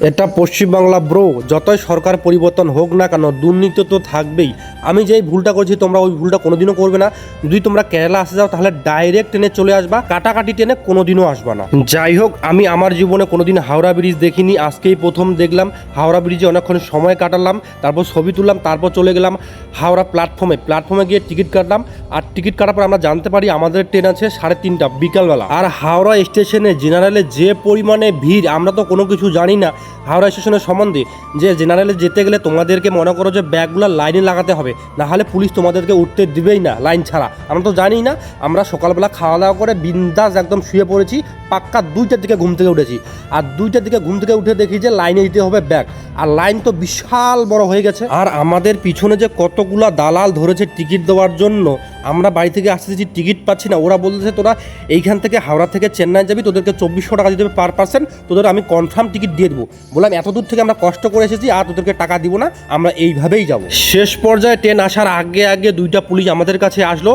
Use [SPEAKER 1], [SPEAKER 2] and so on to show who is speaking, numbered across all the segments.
[SPEAKER 1] এটা পশ্চিমবাংলা ব্রো, যতই সরকার পরিবর্তন হোক না কেন দুর্নীতি তো থাকবেই। আমি যেই ভুলটা করছি তোমরা ওই ভুলটা কোনোদিনও করবে না। যদি তোমরা কেরালা আসতে যাও তাহলে ডাইরেক্ট ট্রেনে চলে আসবা, কাটাকাটি ট্রেনে কোনোদিনও আসবা না। যাই হোক, আমি আমার জীবনে কোনোদিন হাওড়া ব্রিজ দেখিনি, আজকেই প্রথম দেখলাম। হাওড়া ব্রিজে অনেকক্ষণ সময় কাটালাম, তারপর ছবি তুললাম, তারপর চলে গেলাম হাওড়া প্ল্যাটফর্মে গিয়ে টিকিট কাটলাম। আর টিকিট কাটার পর আমরা জানতে পারি আমাদের ট্রেন আছে 3:30 বিকালবেলা। আর হাওড়া স্টেশনে জেনারেলে যে পরিমাণে ভিড়, আমরা তো কোনো কিছু জানি না হাওড়া স্টেশনের সম্বন্ধে, যে জেনারেলে যেতে গেলে তোমাদেরকে মনে করো যে ব্যাগগুলো লাইনে লাগাতে হবে, না হলে পুলিশ তোমাদেরকে উঠতে দিবেই না লাইন ছাড়া। আমরা তো জানি না। আমরা সকালবেলা খাওয়া দাওয়া করে বিন্দাস একদম শুয়ে পড়েছি, পাক্কা 2টার দিকে ঘুম থেকে উঠেছি। আর 2টার দিকে ঘুম থেকে উঠে দেখি যে লাইনে দিতে হবে ব্যাগ, আর লাইন তো বিশাল বড় হয়ে গেছে। আর আমাদের পিছনে যে কতগুলা দালাল ধরেছে টিকিট দেওয়ার জন্য, আমরা বাড়ি থেকে আসতেছি টিকিট পাচ্ছি না। ওরা বলতেছে তোরা এইখান থেকে হাওড়া থেকে চেন্নাই যাবি, তোদেরকে 2400 টাকা দিতে হবে পার পার্সন, তোদের আমি কনফার্ম টিকিট দিয়ে দেবো। বললাম এত দূর থেকে আমরা কষ্ট করে এসেছি, আর তোদেরকে টাকা দিব না, আমরা এইভাবেই যাব। শেষ পর্যায়ে ট্রেন আসার আগে 2টা পুলিশ আমাদের কাছে আসলো,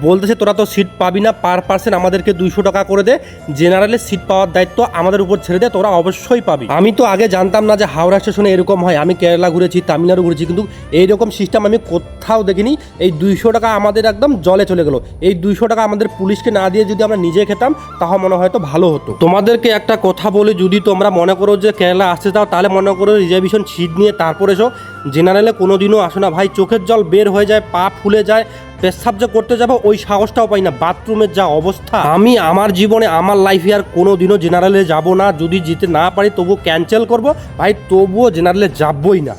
[SPEAKER 1] বলতেছে তোরা তো সিট পাবি না, পার পার্সন আমাদেরকে 200 টাকা করে দে, জেনারেলের সিট পাওয়ার দায়িত্ব আমাদের উপর ছেড়ে দে, তোরা অবশ্যই পাবি। আমি তো আগে জানতাম না যে হাওড়া স্টেশনে এরকম হয়। আমি কেরালা ঘুরেছি, তামিলনাড়ু ঘুরেছি, কিন্তু এইরকম সিস্টেম আমি কোথাও দেখিনি। এই 200 টাকা আমাদের একদম জলে চলে গেল। এই 200 টাকা আমাদের পুলিশকে না দিয়ে যদি আমরা নিজে খেতাম তাহলে মনে হয়তো ভালো হতো। তোমাদেরকে একটা কথা বলি, যদি তোমরা মনে করো যে কেরালা আসতে চাও তাহলে মনে করো রিজার্ভেশন সিট নিয়ে তারপর এসো। জেনারেলে কোনোদিনও আসো না ভাই, চোখের জল বের হয়ে যায়, পা ফুলে যায়, পেশাব যে করতে যাবো ওই সাহসটাও পাই না, বাথরুমের যা অবস্থা। আমি আমার জীবনে আমার লাইফে আর কোনোদিনও জেনারেলে যাব না। যদি যেতে না পারি তবুও ক্যান্সেল করবো ভাই, তবুও জেনারেলে যাবই না।